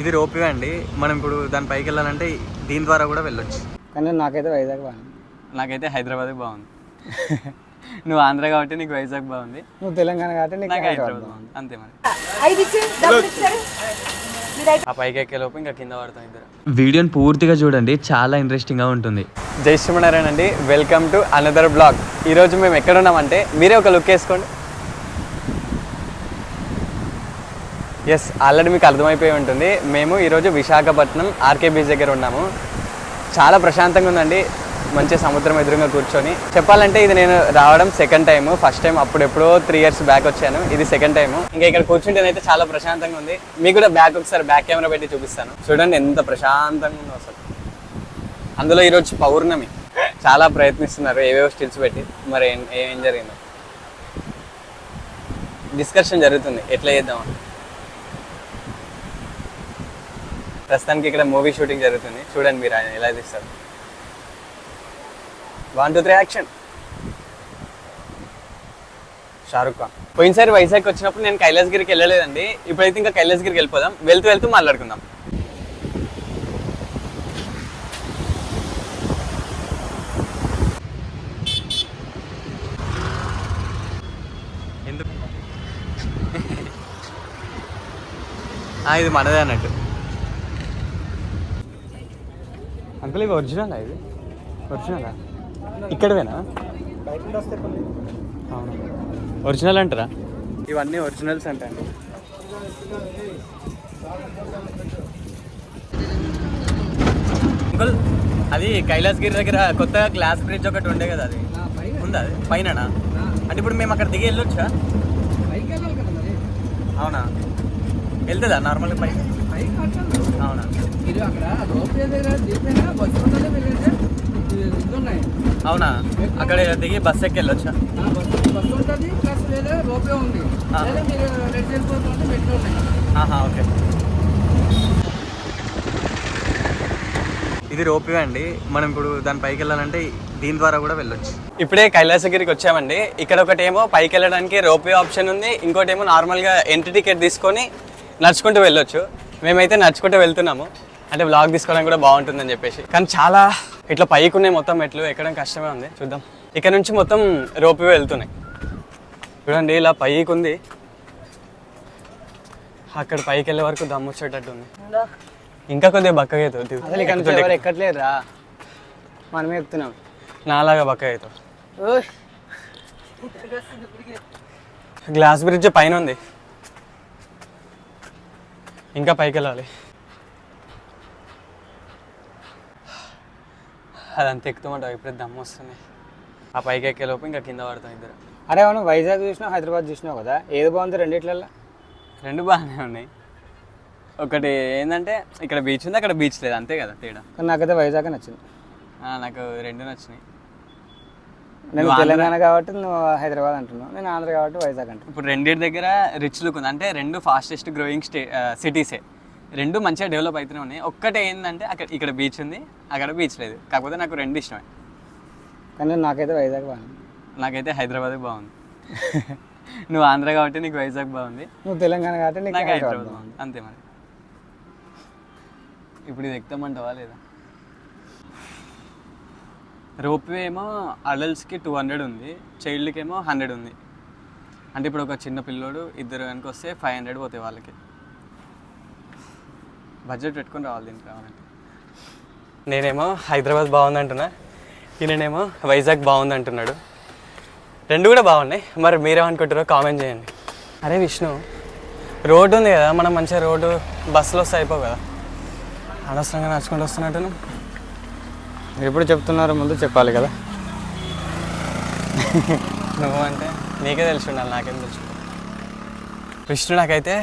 ఇది రోప్వే అండి. మనం ఇప్పుడు దాని పైకి వెళ్ళాలంటే దీని ద్వారా కూడా వెళ్ళొచ్చు. కానీ నాకైతే వైజాగ్ బాగుంది. నాకైతే హైదరాబాద్ బాగుంది. నువ్వు ఆంధ్ర కాబట్టి నీకు వైజాగ్ బాగుంది, నువ్వు తెలంగాణ కాబట్టి నాకు హైదరాబాద్ బాగుంది. అంతే మరి. ఆ పైకి ఎక్కే లోపు ఇంకా కింద పడతాం ఇద్దరు. వీడియోని పూర్తిగా చూడండి, చాలా ఇంట్రెస్టింగ్గా ఉంటుంది. జై శ్రీమన్నారాయణ అండి, వెల్కమ్ టు అనదర్ బ్లాగ్. ఈరోజు మేము ఎక్కడ ఉన్నామంటే మీరే ఒక లుక్ వేసుకోండి. ఎస్, ఆల్రెడీ మీకు అర్థమైపోయి ఉంటుంది. మేము ఈరోజు విశాఖపట్నం ఆర్కే బీచ్ దగ్గర ఉన్నాము. చాలా ప్రశాంతంగా ఉందండి, మంచి సముద్రం ఎదురుగా కూర్చొని. చెప్పాలంటే ఇది నేను రావడం సెకండ్ టైం. ఫస్ట్ టైం అప్పుడెప్పుడో 3 years బ్యాక్ వచ్చాను, ఇది సెకండ్ టైం. ఇంకా ఇక్కడ కూర్చుంటేనైతే చాలా ప్రశాంతంగా ఉంది. మీకు కూడా ఒకసారి బ్యాక్ కెమెరా పెట్టి చూపిస్తాను. చూడండి ఎంత ప్రశాంతంగా ఉందో అసలు. అందులో ఈరోజు పౌర్ణమి. చాలా ప్రయత్నిస్తున్నారు ఏవేవో స్టిల్స్ పెట్టి, మరి ఏం జరిగిందో డిస్కషన్ జరుగుతుంది ఎట్లా చేద్దామని. ప్రస్తుతానికి ఇక్కడ మూవీ షూటింగ్ జరుగుతుంది. చూడండి మీరు ఆయన ఎలా తీస్తారు. 1 2 3 యాక్షన్. షారుఖ్ ఖాన్. పోయినసారి వైజాగ్ వచ్చినప్పుడు నేను కైలాసగిరికి వెళ్ళలేదండి. ఇప్పుడైతే ఇంకా కైలాసగిరికి వెళ్ళిపోదాం. వెళ్తూ మాట్లాడుకుందాం. ఎందుకు ఇది మనదే అన్నట్టు. అంకుల్ ఇవి ఒరిజినల్, ఇది ఒరిజినలా? ఇక్కడవేనా? అవును, ఒరిజినల్ అంటారా? ఇవన్నీ ఒరిజినల్స్ అంట అండి. అంకుల్ అది కైలాసగిరి దగ్గర కొత్తగా గ్లాస్ బ్రిడ్జ్ ఒకటి ఉండే కదా, అది ఉందా? అది పైన అంటే ఇప్పుడు మేము అక్కడ దిగి వెళ్ళొచ్చా? అవునా, వెళ్తుందా నార్మల్గా పైకి? అవునా, అవునా, అక్కడ దిగి బస్ ఎక్కి వెళ్ళొచ్చా? ఓకే. ఇది రోప్వే అండి. మనం ఇప్పుడు దాని పైకి వెళ్ళాలంటే దీని ద్వారా కూడా వెళ్ళొచ్చు. ఇప్పుడే కైలాసగిరికి వచ్చామండి. ఇక్కడ ఒకటేమో పైకి వెళ్ళడానికి రోప్వే ఆప్షన్ ఉంది, ఇంకోటి ఏమో నార్మల్గా ఎంట్రీ టికెట్ తీసుకొని నడుచుకుంటూ వెళ్ళొచ్చు. మేమైతే నడుచుకుంటూ వెళ్తున్నాము, అంటే వ్లాగ్ తీసుకోవడానికి కూడా బాగుంటుందని చెప్పేసి. కానీ చాలా ఇట్లా పైకి ఉన్నాయి మొత్తం మెట్లు, ఎక్కడం కష్టమే ఉంది. చూద్దాం. ఇక్కడ నుంచి మొత్తం రోప్వే వెళ్తున్నాయి. చూడండి ఇలా పైకి ఉంది, అక్కడ పైకి వెళ్ళే వరకు దమ్ము వచ్చేటట్టు ఉంది. ఇంకా కొద్దిగా బక్కగా అవుతుంది. అసలు ఇక్కడ నుంచి ఎవరు ఎక్కట్లేదురా, మనమే ఎక్కుతున్నాం. నాలాగా బక్కగా అవుతావు. గ్లాస్ బ్రిడ్జ్ పైన ఉంది, ఇంకా పైకి వెళ్ళాలి. అదంతా ఎక్కుతామంటావు, ఇప్పుడు దమ్ము వస్తుంది. ఆ పైకి ఎక్కేలోపు ఇంకా కింద పడతాం ఇద్దరు. అరే అవును, వైజాగ్ చూసినావు, హైదరాబాద్ చూసినావు కదా, ఏది బాగుంది రెండిట్లలో? రెండు బాగానే ఉన్నాయి. ఒకటి ఏంటంటే ఇక్కడ బీచ్ ఉంది, అక్కడ బీచ్ లేదు, అంతే కదా తేడా. కానీ నాకైతే వైజాగ్ నచ్చింది. నాకు రెండు నచ్చినాయి. నేను తెలంగాణ కాబట్టి నువ్వు హైదరాబాద్ అంటున్నావు, నేను ఆంధ్ర కాబట్టి వైజాగ్ అంటున్నాను. ఇప్పుడు రెండింటి దగ్గర రిచ్ లుక్ ఉంది, అంటే రెండు ఫాస్టెస్ట్ గ్రోయింగ్ సిటీసే, రెండు మంచిగా డెవలప్ అవుతూనే ఉన్నాయి. ఒక్కటే ఏంటంటే ఇక్కడ బీచ్ ఉంది, అక్కడ బీచ్ లేదు. కాకపోతే నాకు రెండు ఇష్టమే. కానీ నాకైతే వైజాగ్ బాగుంది. నాకైతే హైదరాబాద్ బాగుంది. నువ్వు ఆంధ్ర కాబట్టి నీకు వైజాగ్ బాగుంది, నువ్వు తెలంగాణ కాబట్టి నాకు హైదరాబాద్ బాగుంది. అంతే మరి. ఇప్పుడు ఇది ఎక్కుతామంటావా లేదా? రోప్వే ఏమో అడల్ట్స్కి 200 ఉంది, చైల్డ్కి ఏమో 100 ఉంది. అంటే ఇప్పుడు ఒక చిన్న పిల్లోడు ఇద్దరు కనుక వస్తే 500 పోతాయి వాళ్ళకి. బడ్జెట్ పెట్టుకొని రావాలి దీనికి కావాలంటే. నేనేమో హైదరాబాద్ బాగుంది అంటున్నా, ఈయనేమో వైజాగ్ బాగుంది అంటున్నాడు. రెండు కూడా బాగున్నాయి. మరి మీరేమనుకుంటారో కామెంట్ చేయండి. అరే విష్ణు, రోడ్డు ఉంది కదా, మనం మంచిగా రోడ్డు బస్సులో వస్తే అయిపోవు కదా, అనవసరంగా నడుచుకుంటూ వస్తున్నట్టు. ఎప్పుడు చెప్తున్నారు, ముందు చెప్పాలి కదా. నువ్వు అంటే నీకే తెలిసి ఉండాలి, నాకేం తెలుసు. విష్ణు నాకైతే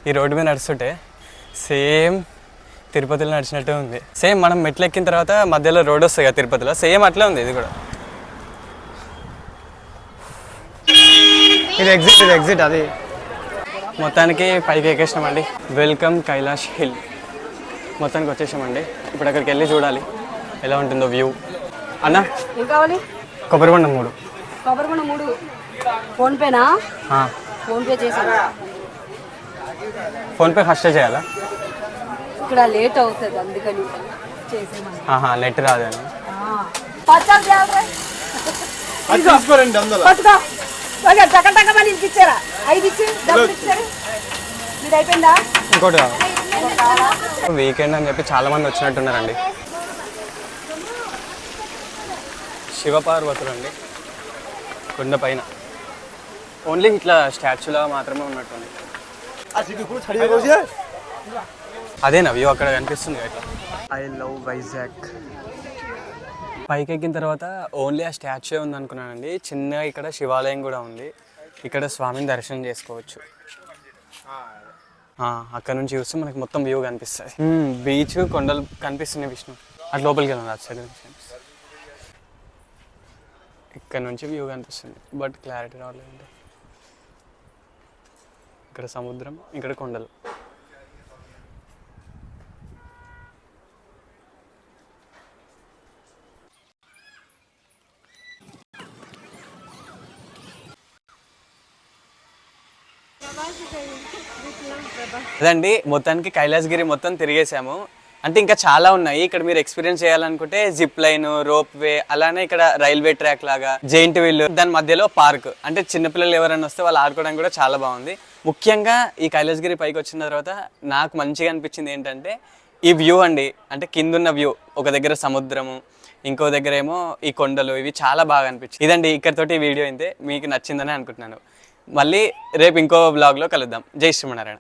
ఈ రోడ్డు మీద నడుస్తుంటే సేమ్ తిరుపతిలో నడిచినట్టే ఉంది. సేమ్ మనం మెట్లు ఎక్కిన తర్వాత మధ్యలో రోడ్ వస్తుంది కదా తిరుపతిలో, సేమ్ అట్లే ఉంది ఇది కూడా. ఇది ఎగ్జిట్ అది. మొత్తానికి పైకి ఎక్కేసినామండి. Welcome Kailash hill. మొత్తానికి వచ్చేసామండి. ఇప్పుడు అక్కడికి వెళ్ళి చూడాలి ఎలా ఉంటుందో వ్యూ. అన్న ఏం కావాలి? కొబ్బరిబొండం 3. కొబ్బరిబొండం 3 ఫోన్పేనా? ఫోన్పే చేశాను. ఫోన్పే ఫస్టే చేయాలా? ఇక్కడ లేట్ అవుతుంది అందుకని చేసేమని ఆహా నెట్ రాదని. పచ్చాలు చేయాలి పట్టుకో ఓకే టక టక మని ఇచ్చారా 5 ఇచ్చి డబ్బులు ఇచ్చారు ఇది అయిపోయిందా ఇంకోటి వీకెండ్ అని చెప్పి చాలా మంది వచ్చినట్టున్నారండి. శివపార్వతులు అండి కొండ పైన. ఓన్లీ ఇట్లా స్టాచ్యూలా మాత్రమే ఉన్నట్టుంది. అదేనా వ్యూ అక్కడ కనిపిస్తుంది ఇట్లా. I love Vizag. పైకి ఎక్కిన తర్వాత ఓన్లీ ఆ స్టాచ్యూ ఉంది అనుకున్నానండి. చిన్నగా ఇక్కడ శివాలయం కూడా ఉంది. ఇక్కడ స్వామిని దర్శనం చేసుకోవచ్చు. అక్కడ నుంచి చూస్తే మనకి మొత్తం వ్యూ కనిపిస్తుంది. బీచ్ కొండలు కనిపిస్తున్నాయి విష్ణు. అటు లోపలికి వెళ్ళాను అటు సైడ్ నుంచి కనిపిస్తుంది. ఇక్కడ నుంచి వ్యూ కనిపిస్తుంది బట్ క్లారిటీ రావట్లేదండి. ఇక్కడ సముద్రం, ఇక్కడ కొండలు. అదండి మొత్తానికి కైలాసగిరి మొత్తం తిరిగేసాము. అంటే ఇంకా చాలా ఉన్నాయి ఇక్కడ. మీరు ఎక్స్పీరియన్స్ చేయాలనుకుంటే జిప్ లైన్, రోప్ వే, అలానే ఇక్కడ రైల్వే ట్రాక్ లాగా జైంట్ వీల్, దాని మధ్యలో పార్క్. అంటే చిన్నపిల్లలు ఎవరైనా వస్తే వాళ్ళు ఆడుకోవడానికి కూడా చాలా బాగుంది. ముఖ్యంగా ఈ కైలాసగిరి పైకి వచ్చిన తర్వాత నాకు మంచిగా అనిపించింది ఏంటంటే ఈ వ్యూ అండి. అంటే కిందున్న వ్యూ, ఒక దగ్గర సముద్రము, ఇంకో దగ్గర ఏమో ఈ కొండలు, ఇవి చాలా బాగా అనిపించింది. ఇదండి ఇక్కడితోటి ఈ వీడియో అయితే మీకు నచ్చిందని అనుకుంటున్నాను. మళ్ళీ రేపు ఇంకో బ్లాగ్లో కలుద్దాం. జై శ్రీమన్నారాయణ.